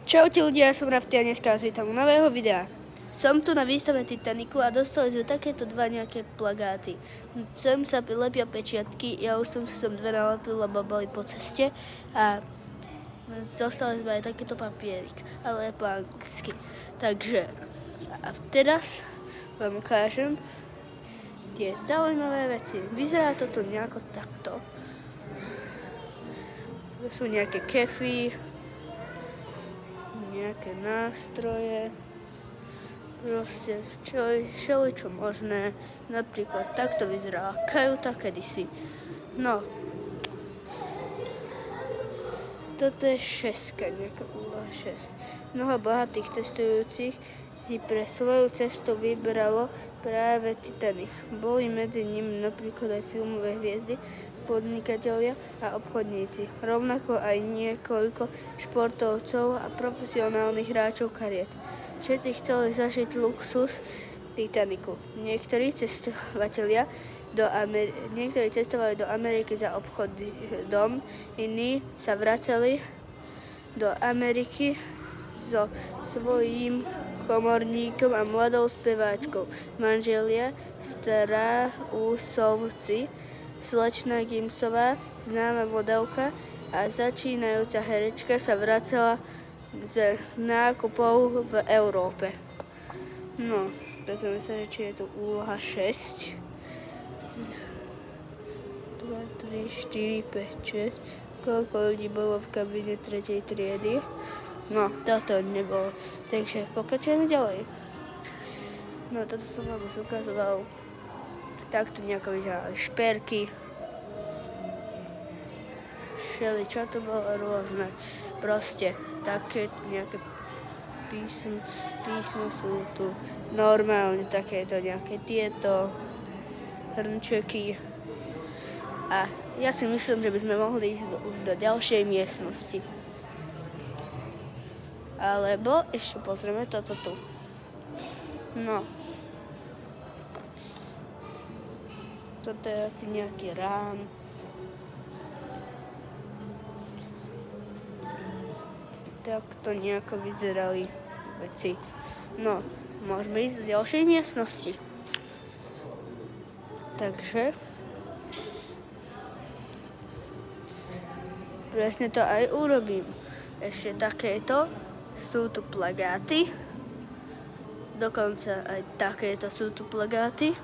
Čaute ľudia, ja som Rafty a dneska vás vítam u nového videa. Som tu na výstave Titaniku a dostali sme takéto dva nejaké plagáty. Sem sa lepia pečiatky, ja už som si sem dve nalepil, lebo boli po ceste a dostali sme aj takéto papierik, ale je po anglicky. Takže a teraz vám ukážem tie zaujímavé veci. Vyzerá toto nejako takto. Sú nejaké kefy, nejaké nástroje, proste všeličo možné. Napríklad takto vyzerala kajuta kedysi. No, toto je šestka, nejaká úloha 6. Mnoho bohatých cestujúcich si pre svoju cestu vybralo práve Titanic. Boli medzi nimi napríklad aj filmové hviezdy, podnikatelia a obchodníci, rovnako aj niekoľko športovcov a profesionálnych hráčov kariet. Všetci chceli zažiť luxus Titaniku. Niektorí cestovali do Ameriky za obchodom, iní sa vracali do Ameriky so svojím komorníkom a mladou speváčkou. Manželia Strausovci, slečna Gimsová, známa modelka a začínajúca herečka, sa vracala z nákupov v Európe. No, pozrieme sa, či je tu úloha 6. 2, 3, 4, 5, 6. Koľko ľudí bolo v kabíne 3. triedy? No, toto nebolo. Takže pokračujeme ďalej. No, toto som vám už ukazoval. Takto nejako vyzerali šperky. Čo to bolo rôzne. Proste také nejaké písmo sú tu. Normálne takéto nejaké tieto hrnčeky. A ja si myslím, že by sme mohli ísť už do ďalšej miestnosti. Alebo ešte pozrieme toto tu. No. Toto je asi nejaký rám. Takto nejako vyzerali veci. No, môžeme ísť do ďalšej miestnosti. Takže presne to aj urobím. Ešte takéto sú tu plagáty. Dokonca aj takéto sú tu plagáty.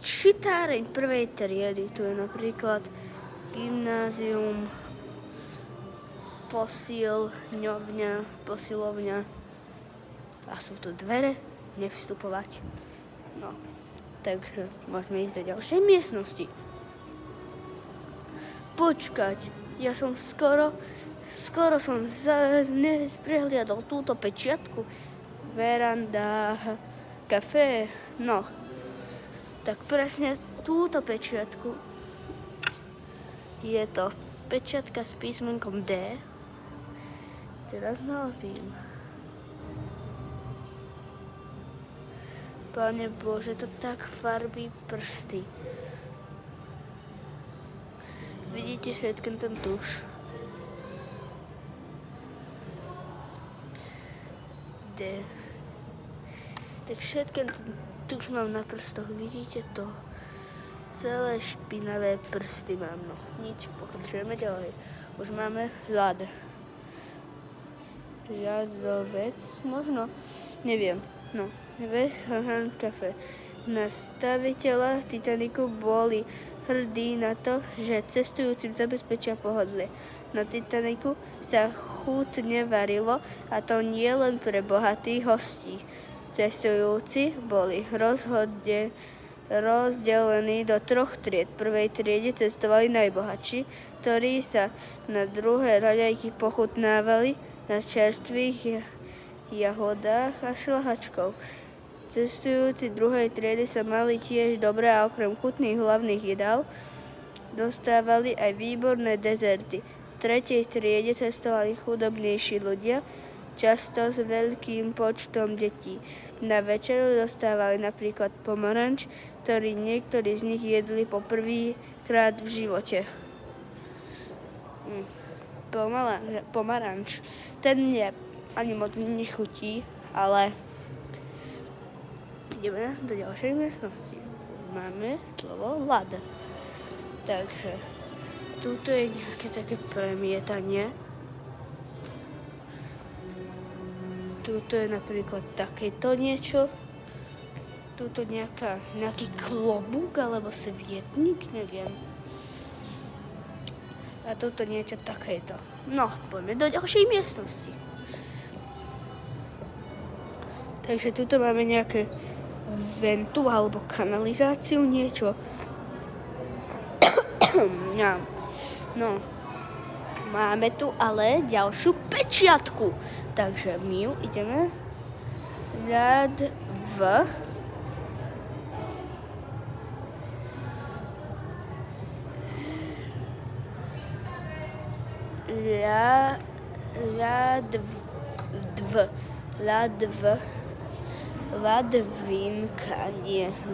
Čitáreň prvej triedy, tu je napríklad gymnázium, posilovňa a sú tu dvere, nevstupovať. No, takže môžeme ísť do ďalšej miestnosti. Počkať, ja som skoro som prehliadol túto pečiatku. Veranda, kafé, no. Tak presne túto pečiatku je to pečiatka s písmenkom D. Teraz nalepím. Pane Bože, to tak farbí prsty. Vidíte všetkým ten tuš. D. Tak všetkým ten tuž mám na prstoch, vidíte to? Celé špinavé prsty mám, no. Nič, pokračujeme ďalej. Už máme ľad. Ľadovec, možno, neviem. No, kafe. Na staviteľa Titaniku boli hrdí na to, že cestujúcim zabezpečia pohodlie. Na Titaniku sa chutne varilo, a to nie len pre bohatých hostí. Cestujúci boli rozdelení do 3 tried. V prvej triede cestovali najbohatší, ktorí sa na druhé raňajky pochutnávali na čerstvých jahodách a šľahačkou. Cestujúci druhej triedy sa mali tiež dobré a okrem chutných hlavných jedál dostávali aj výborné dezerty. V tretej triede cestovali chudobnejší ľudia, často s veľkým počtom detí. Na večeru dostávali napríklad pomaranč, ktorý niektorí z nich jedli po prvýkrát v živote. pomaranč. Ten mne ani moc nechutí, ale ideme do ďalšej miestnosti. Máme slovo ľad. Takže tuto je nejaké také premietanie. Tuto je napríklad takéto niečo. Tuto nejaký klobúk alebo svietnik, neviem. A tuto niečo takéto. No, poďme do ďalšej miestnosti. Takže tuto máme nejaké ventu alebo kanalizáciu, niečo. No, máme tu ale ďalšiu pečiatku. Takže my ju ideme dať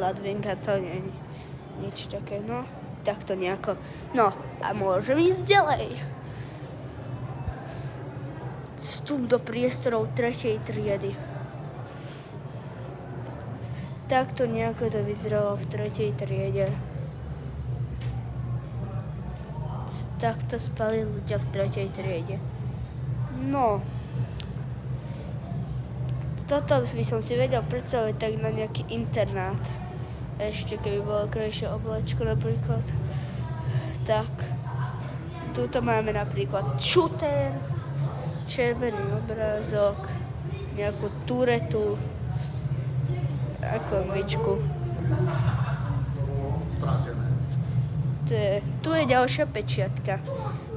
Ladvinka to nie je nič také, no, takto nejako. No, a môžem ísť ďalej. Vstup do priestorov 3. triedy. Takto nejako to vyzeralo v 3. triede. Takto spali ľudia v 3. triede. No, toto by som si vedel predstaviť tak na nejaký internát. Ešte keby bolo krajšie oblečko napríklad. Tak, tuto máme napríklad šutér, červený obrázok, nejakú turetu a konvičku. Tu je ďalšia pečiatka,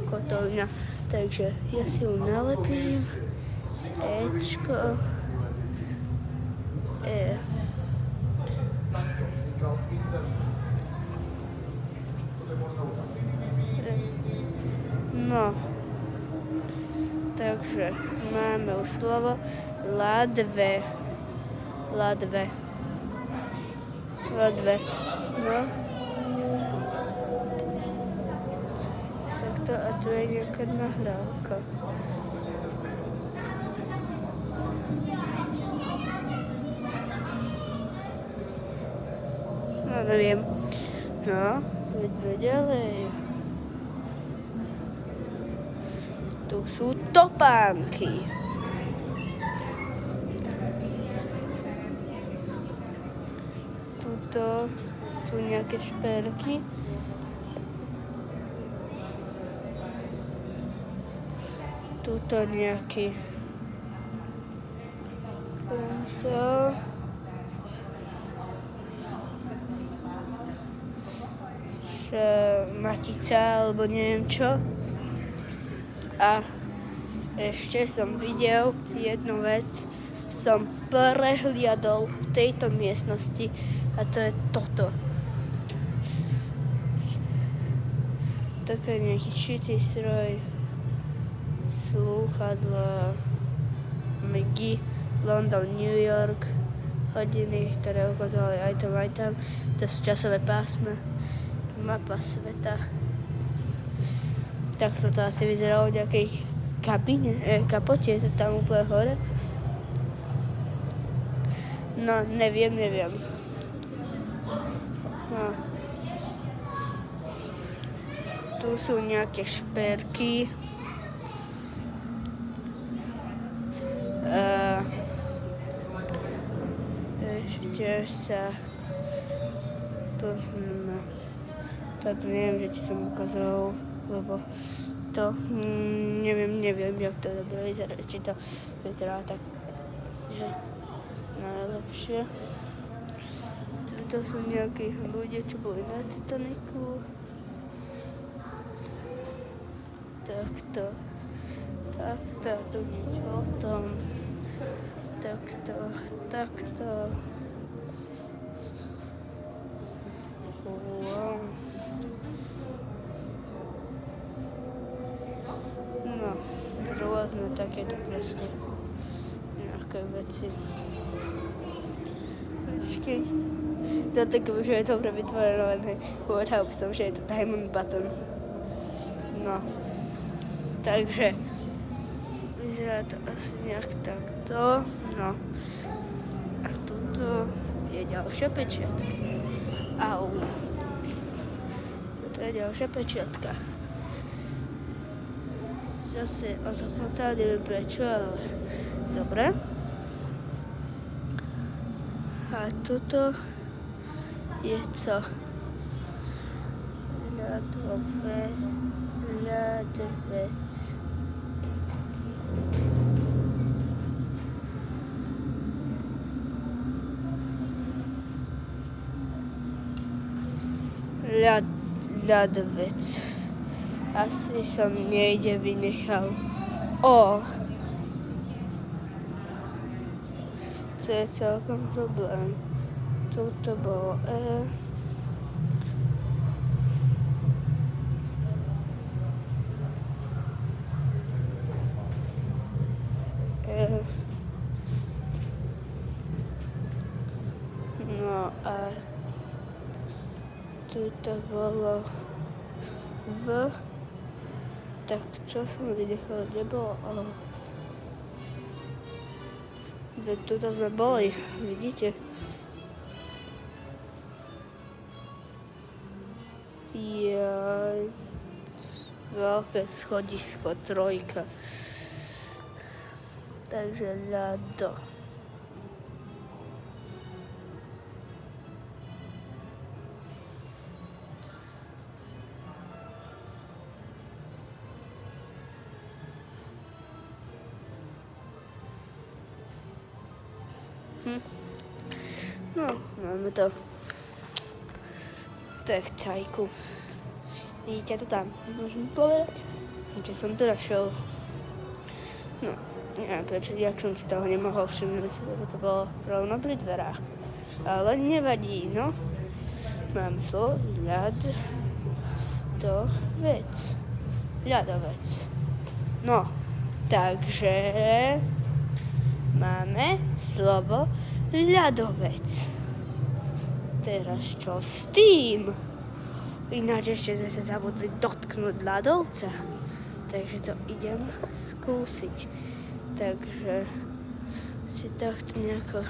kotolňa. Takže ja si ju nalepím. Ečko. No, takže máme už slovo ladve. No. Takto a tu je nejaká nahrávka. No, neviem. No, poďme ďalej. Tu sú topánky. Tuto sú nejaké šperky. Tuto nejaký tento matica alebo neviem čo. A ešte som videl jednu vec, som prehliadol v tejto miestnosti a to je toto. Toto je nejaký šicí stroj, slúchadlo, McGee, London, New York, hodiny, ktoré ukázali aj tam. To sú časové pásma, mapa sveta. Tak to asi vyzeralo v nejakej kapote, to tam úplne hore. No, neviem. No. Tu sú nejaké šperky. Ešte sa pozrieme. Toto neviem, že či som ukazoval, lebo to neviem, jak to dobre vyzerá, či to vyzerá tak, že najlepšie. Toto sú nejakí ľudia, čo boli na Titaniku. Takto, tu niečo o tom. Takto. Wow. No, rôzne takéto proste nejaké veci. Keď toto už je dobre vytvorené, povedal by som, že je to diamond button. No. Takže vyzerá to asi nejak takto. No. A tuto je ďalšia pečiatka. Au. Toto je ďalšia pečiatka. Zase odhmotá, neviem prečo, ale dobre. A toto je co? Ľadovec. Ľadovec. Asi som niekde vynechal O. To je celkom problém. Tuto bolo E. No a tuto bolo V. Tak čo som vynechal, nebolo O. Tuto sme boli, vidíte? Jaj. Veľké schodisko, 3. Takže ľado. No, máme to. To je v cajku. Vidíte to tam? Môžem povedať, že som to našiel. No, neviem prečo, jak som si toho nemohol všimnúť, lebo to bolo rovno pri dverách. Ale nevadí, no. Mám slovo ľadovec. No, takže máme slovo ľadovec. Teraz čo s tým? Ináč ešte sme sa zabudli dotknúť ľadovca. Takže to idem skúsiť. Takže si takto nejako...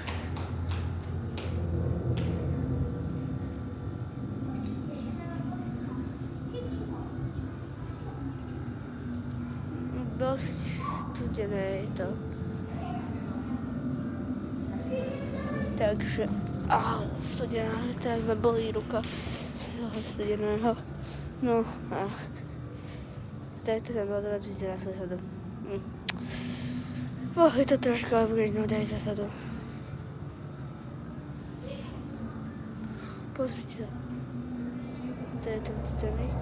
Dosť studené je to. Takže, studená, teraz ma bolí ruka z toho studeného. No a takto ten ľadovec vyzerá zadu. Je to troška obrežno, daj zadu. Pozrite sa. To je ten Titanic.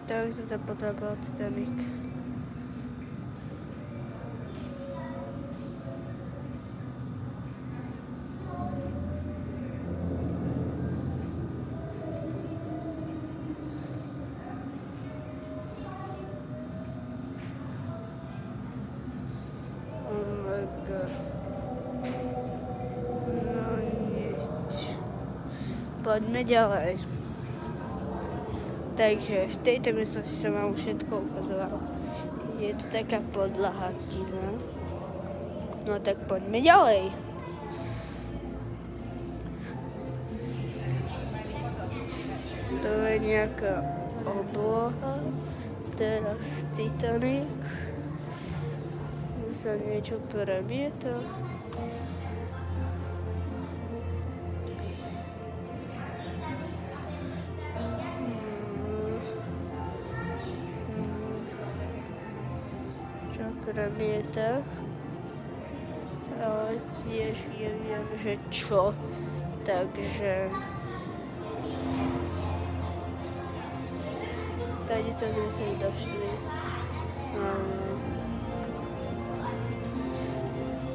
Tak som sa potrebal Titanic. Oh my god. No nič. Poďme ďalej. Takže v tejto miestnosti som vám všetko ukazoval. Je tu taká podlahatina. No tak poďme ďalej. To je nejaká obloha. Teraz Titanic. Tu sa niečo premieta. Premieta, ale tiež neviem, že čo, takže tady to sme sa došli.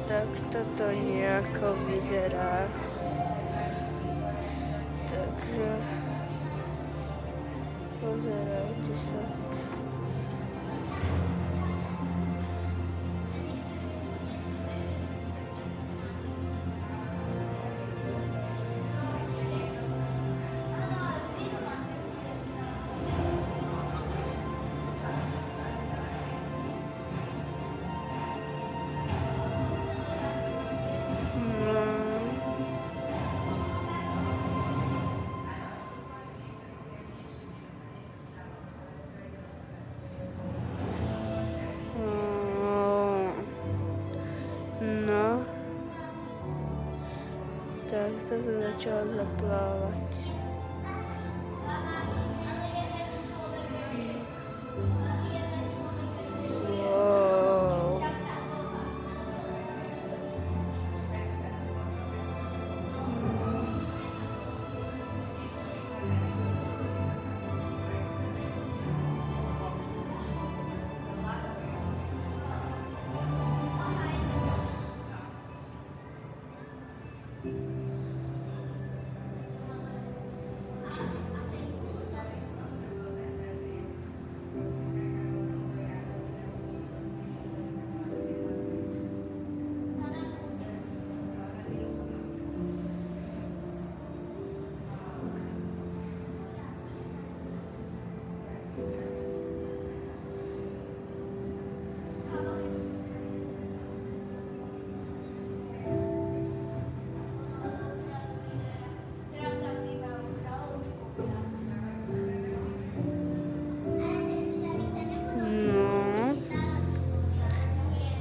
Tak toto nejako vyzerá. Takže pozerajte sa. No, tak to sa začalo zaplávať. Wow.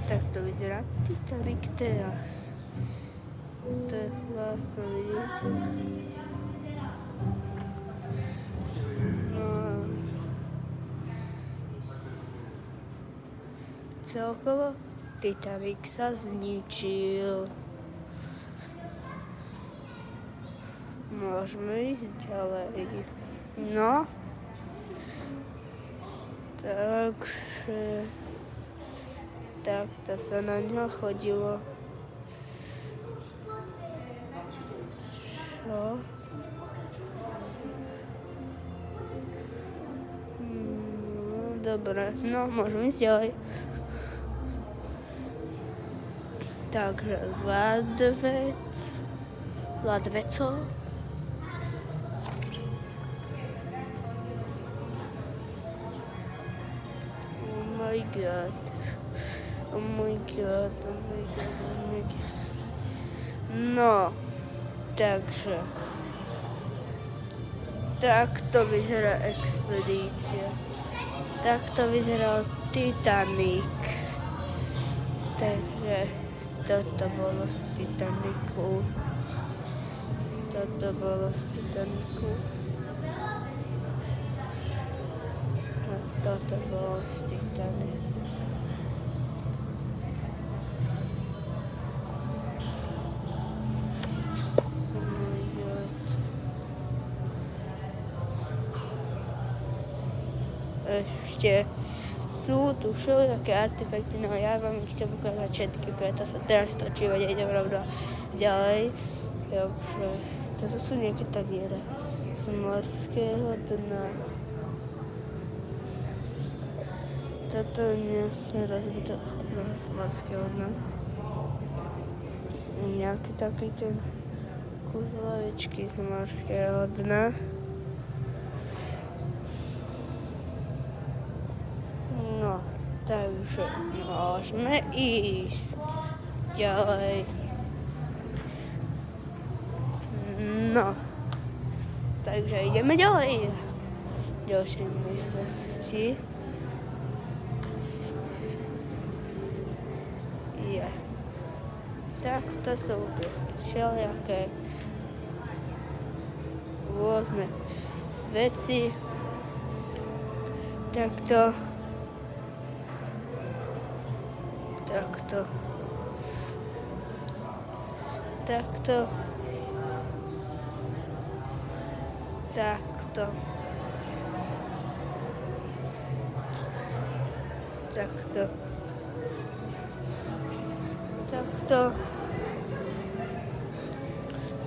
Tak to vyzerá Titanic teraz. To je ľahko, vidíte. No. Celkovo Titanic sa zničil. Môžeme ísť ďalej. No. Takže takto sa na ňo chodilo. Čo? Dobre, no môžeme ísť ďalej. Takže Ladveco. Oh my god. No, takže takto vyzerá expedícia. Takto vyzeral Titanic. Takže toto bolo z Titanicu. A toto bolo z Titanicu. Ešte sú tu všelijaké artefakty, no ja vám ich chcem ukázať všetky, preto sa teraz točím a idem rovno ďalej. Takže toto sú nejaké taniere z morského dna. Toto nejaké rozbité okno z morského dna. Nejaké také ten kus lavičky z morského dna. No, takže môžeme ísť ďalej. No, takže ideme ďalej. Ďalšie miestnosti. Tak to sú tu všelijaké rôzne veci. Takto. takto. Takto.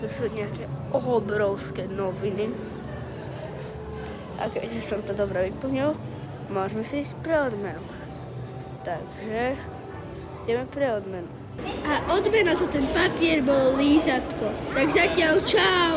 To sú nejaké obrovské noviny. A keďže som to dobre vyplnil, môžeme si ísť pre odmenu. Takže ideme pre odmenu. A odmena za ten papier bol lízatko. Tak zatiaľ čau!